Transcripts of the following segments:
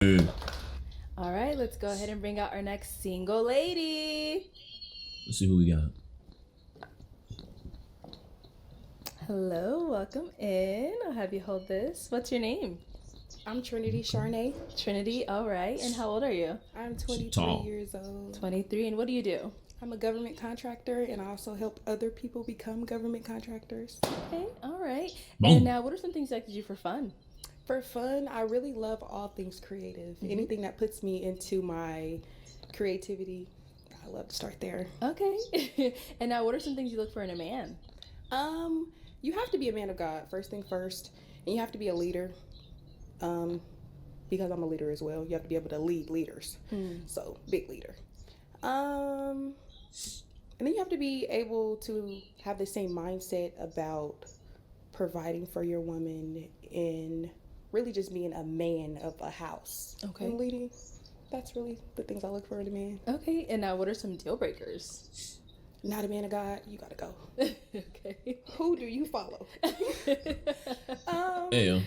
All right, let's go ahead and bring out our next single lady. Let's see who we got. Hello, welcome in. I'll have you hold this. What's your name? I'm Trinity Charnay. Trinity, all right. And how old are you? I'm 23 Tall. years old. 23. And what do you do? I'm a government contractor, and I also help other people become government contractors. Okay, all right. Boom. And now, what are some things you like to do for fun? For fun, I really love all things creative. Anything that puts me into my creativity, I love to start there. Okay. And now, what are some things you look for in a man? You have to be a man of God, first thing first, and you have to be a leader. Because I'm a leader as well. You have to be able to lead leaders. So, big leader. And then you have to be able to have the same mindset about providing for your woman and really just being a man of a house. Okay. And leading. That's really the things I look for in a man. Okay. And now, what are some deal breakers? Not a man of God, you gotta go. Okay. Who do you follow? Hey,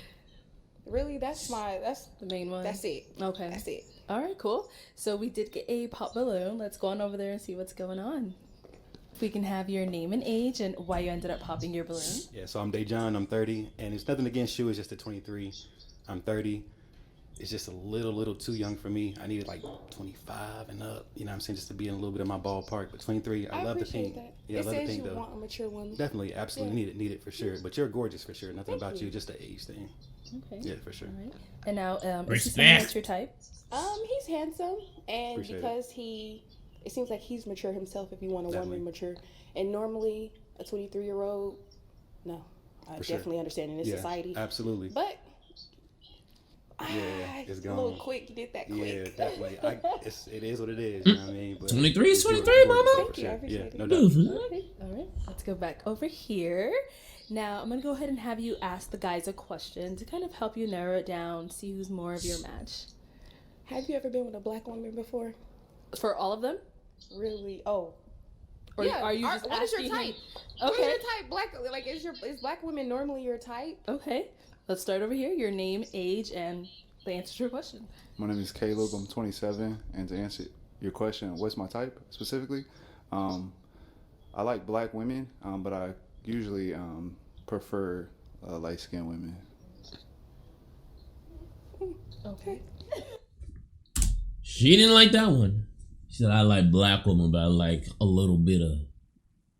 Really, that's The main one. That's it. Okay. That's it. All right, cool. So we did get a pop balloon. Let's go on over there and see what's going on. If we can have your name and age and why you ended up popping your balloon. Yeah, so I'm Dejan, I'm 30, and it's nothing against you, it's just a 23. I'm 30. It's just a little too young for me. I needed like 25 and up, you know what I'm saying, just to be in a little bit of my ballpark. But 23, I love the pink. That. Yeah, It I love the says pink you though. want a mature woman. Definitely, absolutely need it for sure. But you're gorgeous for sure. Nothing about you, just the age thing. Okay. Yeah, for sure. All right. And now, is he someone Respect. that's your type? He's handsome, and Appreciate because it seems like he's mature himself. If you want a Definitely. woman mature, and normally a 23-year-old, no, I For sure. definitely understand in this Yeah, society. absolutely. But It's a little gone. quick. You did that Yeah, quick. definitely. It is what it is, you know what I mean? But 23 is you're 23, gorgeous, mama. for Thank you, I sure. appreciate Yeah, it. no doubt. Okay. All right. Let's go back over here. Now, I'm going to go ahead and have you ask the guys a question to kind of help you narrow it down, see who's more of your match. Have you ever been with a black woman before? For all of them? Really? Oh. Or are you just what is your asking type? him? What is Okay. your type? Black is black women normally your type? Okay. Let's start over here. Your name, age, and the answer to your question. My name is Caleb. I'm 27, and to answer your question, what's my type specifically? I like black women, but I usually prefer light-skinned women. Okay. She didn't like that one. She said, I like black women, but I like a little bit of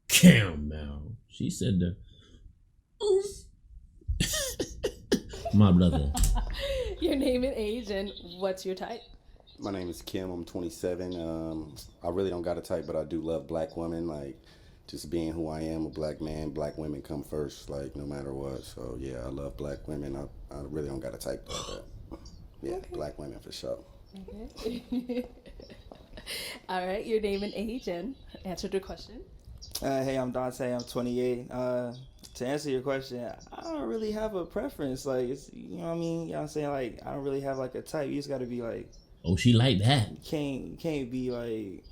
caramel. She said that. My brother. Your name and age, and what's your type? My name is Kim. I'm 27. I really don't got a type, but I do love black women. Like, just being who I am, a black man, black women come first, like, no matter what. So, yeah, I love black women. I really don't got a type though, but, yeah, Okay. black women for sure. Okay. All right. Your name and age, and answer to the question. Hey, I'm Dante. I'm 28. To answer your question, I don't really have a preference. Like, it's, you know what I mean? You know what I'm saying? Like, I don't really have like a type. You just got to be like, Oh, she like that. you can't be like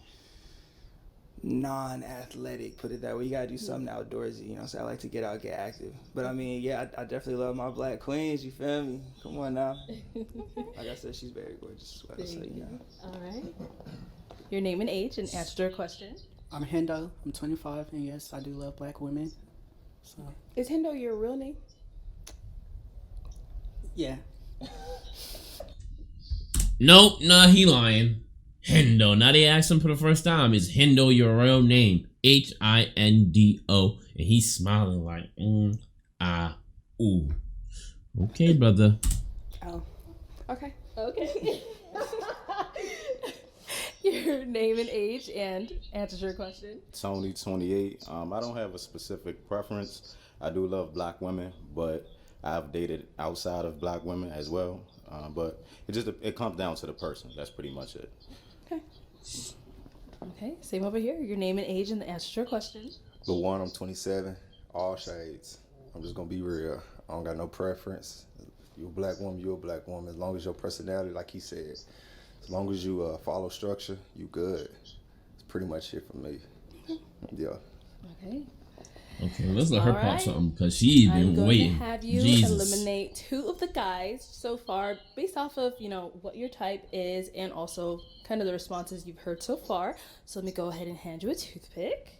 non-athletic, put it that way. You got to do something outdoorsy. You know what I'm saying? I like to get out, get active. But I mean, yeah, I definitely love my black queens. You feel me? Come on now. Like I said, she's very gorgeous. What I say, yeah. All right. Your name and age, and answer to your question. I'm Hendo. I'm 25, and yes, I do love black women. So, Is Hendo your real name? yeah. Nope, nah, he lying. Hendo. Now they asked him for the first time, is Hendo your real name? Hindo. And he's smiling like, ooh. Okay, brother. Oh. Okay. Okay. Your name and age, and answer to your question. Tony, 28. I don't have a specific preference. I do love black women, but I've dated outside of black women as well. But it comes down to the person. That's pretty much it. Okay. Okay. Same over here. Your name and age, and the answer to your question. The one, I'm 27, all shades. I'm just gonna be real. I don't got no preference. If you're a black woman, you're a black woman. As long as your personality, like he said, as long as you follow structure, you good. It's pretty much it for me. Yeah. Okay. Okay, let's let her pop Alright. something because she's I'm been going waiting. to have you Jesus. eliminate 2 of the guys so far based off of, what your type is and also kind of the responses you've heard so far. So let me go ahead and hand you a toothpick.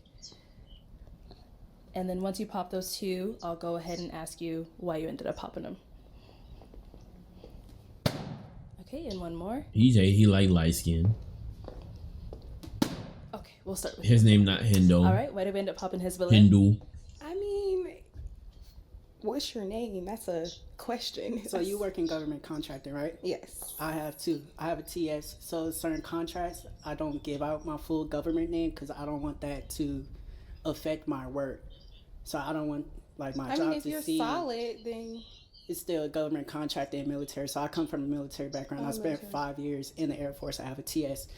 And then once you pop those 2, I'll go ahead and ask you why you ended up popping them. Okay, and one more. He like light skin. Okay, we'll start with His name not Hendo. All right, why did we end up popping his balloon? Hindu. I mean, what's your name? That's a question. So you work in government contracting, right? Yes. I have too. I have a TS. So certain contracts, I don't give out my full government name because I don't want that to affect my work. So I don't want my I job mean, if to you're see solid, then it's still a government contract and military. So I come from a military background. I spent 5 years in the Air Force. I have a TS.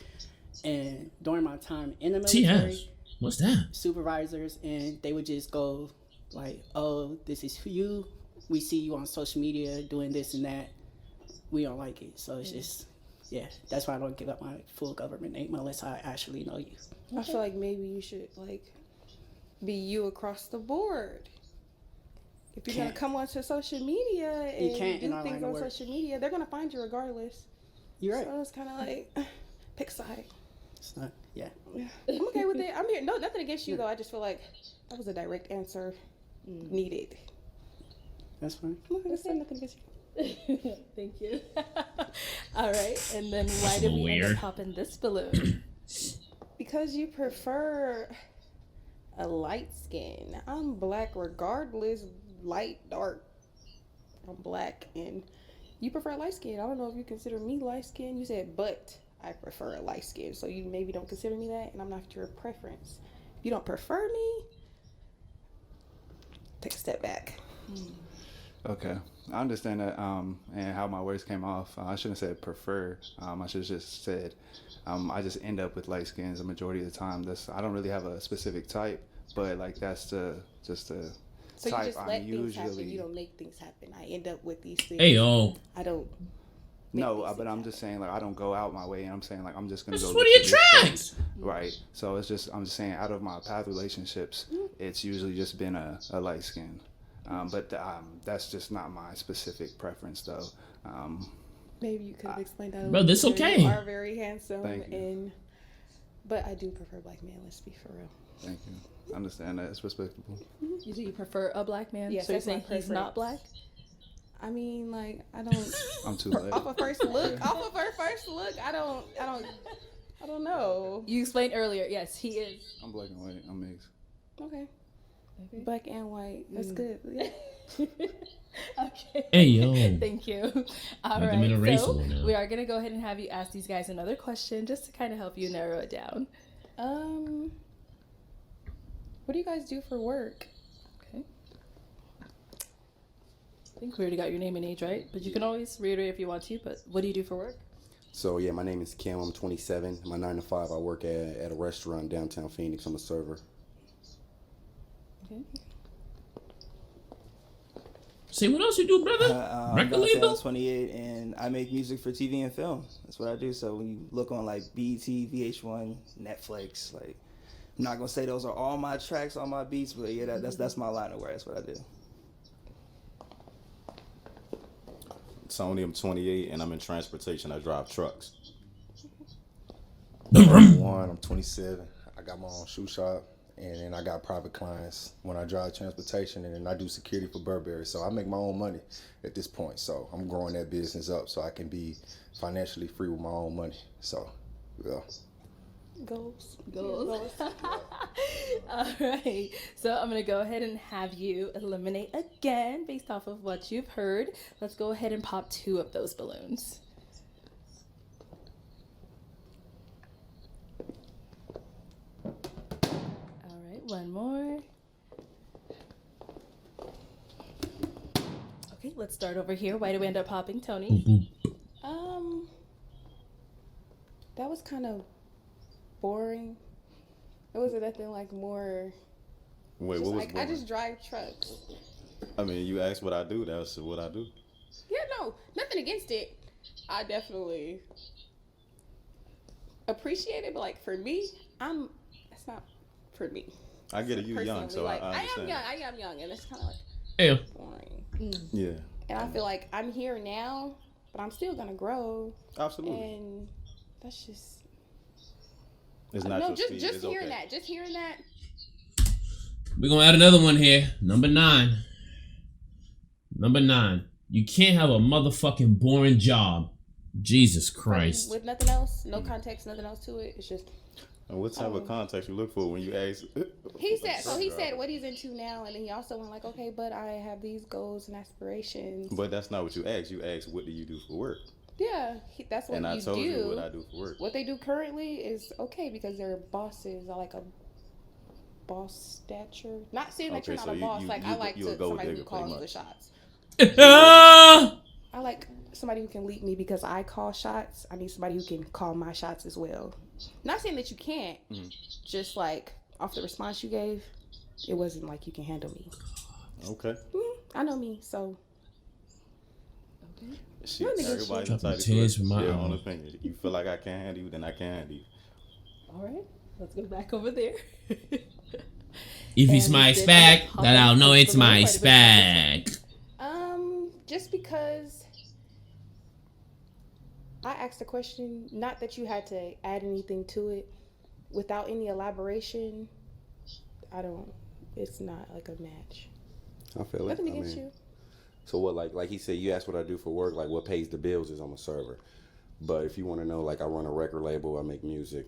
And during my time in the military, TS? What's that? supervisors, and they would just go like, oh, this is for you. We see you on social media doing this and that. We don't like it. So it's just, that's why I don't give up my full government name unless I actually know you. I feel like maybe you should be you across the board. If you're gonna come onto social media and do things on social media, they're gonna find you regardless. You're right. So it's kind of like pick a side. It's not, I'm okay with it. I'm here. No, nothing against you though. I just feel like that was a direct answer needed. That's fine. Nothing against you. Thank you. All right, and then why did we end up popping this balloon? Because you prefer a light skin. I'm black regardless, light, dark. I'm black and you prefer light skin. I don't know if you consider me light skin. You said, but I prefer a light skin. So you maybe don't consider me that and I'm not your preference. If you don't prefer me, take a step back. Okay, I understand that, and how my words came off. I shouldn't have said prefer. I should have just said I just end up with light skins the majority of the time. I don't really have a specific type, but that's just the so type you just let I'm things happen. usually. You don't make things happen. I end up with these things. Hey yo. I don't. No, but I'm just saying I don't go out my way. And I'm saying I'm just gonna This go. is what he attracts. Right. So I'm just saying out of my past relationships, it's usually just been a light skin. But that's just not my specific preference, though. Maybe you could have explained that. Bro, this okay. You are very handsome, Thank you. but I do prefer black men. Let's be for real. Thank you. I understand that. It's respectable. Do you prefer a black man? Yes, so you're that's my saying he's not black? I mean, I don't. I'm too late. Off of first look, I don't know. You explained earlier. Yes, he is. I'm black and white. I'm mixed. Okay. Black and white. That's good. Yeah. Okay. Hey yo. Thank you. All Let them in a right. race So war now. we are gonna go ahead and have you ask these guys another question just to kind of help you narrow it down. What do you guys do for work? Okay. I think we already got your name and age, right? But you can always reiterate if you want to. But what do you do for work? So yeah, my name is Kim. I'm 27. My 9 to 5. I work at a restaurant downtown Phoenix. I'm a server. Okay. Say what else you do, brother? Record label? I'm 28 and I make music for TV and film. That's what I do. So when you look on BET, VH1, Netflix, I'm not gonna say those are all my tracks, all my beats, but yeah, that's my line of work. That's what I do. Tony, I'm 28 and I'm in transportation. I drive trucks. I'm 27. I got my own shoe shop and then I got private clients when I drive transportation and then I do security for Burberry. So I make my own money at this point. So I'm growing that business up so I can be financially free with my own money. So, yeah. Goals. All right. So I'm going to go ahead and have you eliminate again based off of what you've heard. Let's go ahead and pop 2 of those balloons. All right. One more. Okay. Let's start over here. Why do we end up popping, Tony? That was kind of boring. It wasn't nothing more. Wait, Just what was I just drive trucks. I mean, you asked what I do. That's what I do. Yeah, no, nothing against it. I definitely appreciate it, but for me, it's not for me. I get it. You young, so like, I understand. I am young, and it's kind of like Yeah. boring. Yeah, And I feel like I'm here now, but I'm still gonna grow. absolutely. And that's just It's not no, your speed. just It's hearing okay. that, just hearing that. We're gonna add another one here. Number 9. Number 9. You can't have a motherfucking boring job. Jesus Christ. With nothing else, no context, nothing else to it. It's just. And what type of context you look for when you ask? He said. So he said what he's into now, and then he also went like, okay, but I have these goals and aspirations. But that's not what you asked. You asked, what do you do for work? Yeah, that's what And I you told do. you what I do for work. What they do currently is okay because they're bosses. I like a boss stature. Not saying that Okay, you're not so a boss. Like I like you a to gold somebody who digger, pretty calls the much. shots. Ah! I like somebody who can lead me because I call shots. I need somebody who can call my shots as well. Not saying that you can't. Just like off the response you gave, it wasn't like you can handle me. Okay. I know me, so. Shit, Let me get everybody's you. entitled Tears to from my their eye. own opinion. You feel like I can't handle you, then I can't handle you. All right, let's go back over there. If it's And my did spag, I pop then I'll up know the it's balloon my quite a bit? spag. Just because I asked a question, not that you had to add anything to it, without any elaboration, it's not like a match. I feel it. Nothing I against mean, you. so what, like he said, you asked what I do for work, like what pays the bills is I'm a server. But if you want to know, like I run a record label, I make music,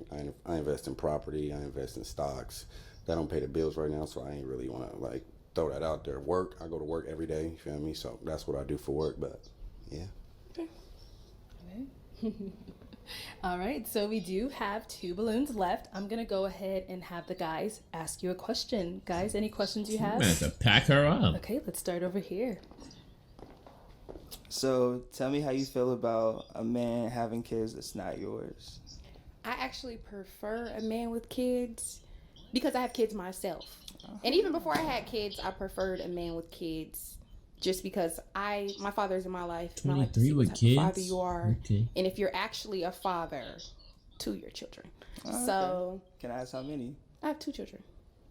I invest in property, I invest in stocks. That don't pay the bills right now, so I ain't really want to like throw that out there. Work, I go to work every day, you feel me? So that's what I do for work, but yeah. All right, so we do have 2 balloons left. I'm gonna go ahead and have the guys ask you a question. Guys, any questions you I'm have? gonna have to pack her up. Okay, let's start over here. So tell me how you feel about a man having kids that's not yours. I actually prefer a man with kids because I have kids myself. And even before I had kids, I preferred a man with kids just because my father's in my life. And I like to 23 see what with type of kids? father you are. Okay. And if you're actually a father to your children. Oh, So okay. Can I ask how many? I have 2 children.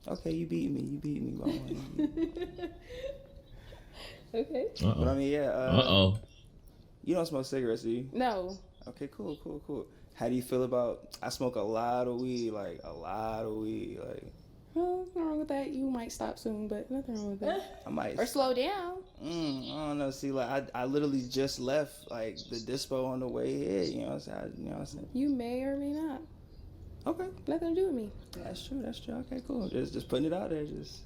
Okay, you beat me, Bone. Okay. But I mean, yeah. Uh-oh. You don't smoke cigarettes, do you? No. Okay, cool. How do you feel about? I smoke a lot of weed, like. Well, nothing wrong with that. You might stop soon, but nothing wrong with that. I might. Or slow down. I don't know. See, like I literally just left like the dispo on the way here. You know what I'm saying? You may or may not. Okay, Nothing to do with me. that's true. Okay, cool. Just putting it out there. It's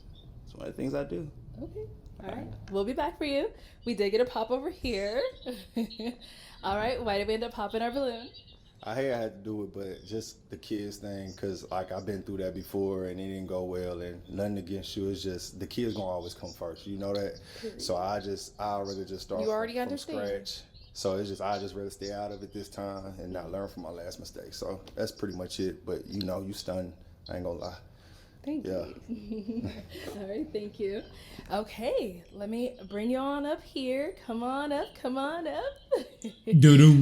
one of the things I do. Okay. All right. We'll be back for you. We did get a pop over here. All right. Why did we end up popping our balloon? I had to do it, but just the kids thing, because like I've been through that before and it didn't go well, and nothing against you. It's just the kids gonna always come first. You know that. So I'd rather just start You already from understand. scratch. So it's just I just rather stay out of it this time and not learn from my last mistake. So that's pretty much it. But you stunned. I ain't gonna lie. Thank you. All right. Thank you. Okay. Let me bring you on up here. Come on up. Do-dum,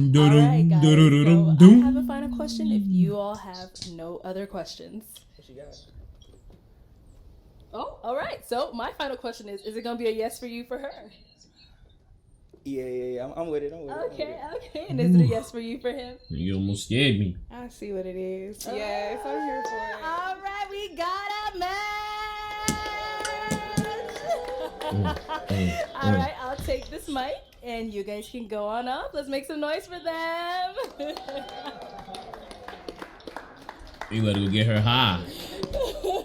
All do-dum, right, guys. do-do-do-dum, So I dum. have a final question if you all have no other questions. What you got? Oh, all right. So my final question is it going to be a yes for you for her? Yeah. I'm with it. Okay. And is it a yes for you for him? You almost scared me. I see what it is. Yes, I'm here for it. All right, we got a match. All right, I'll take this mic, and you guys can go on up. Let's make some noise for them. You better go get her high.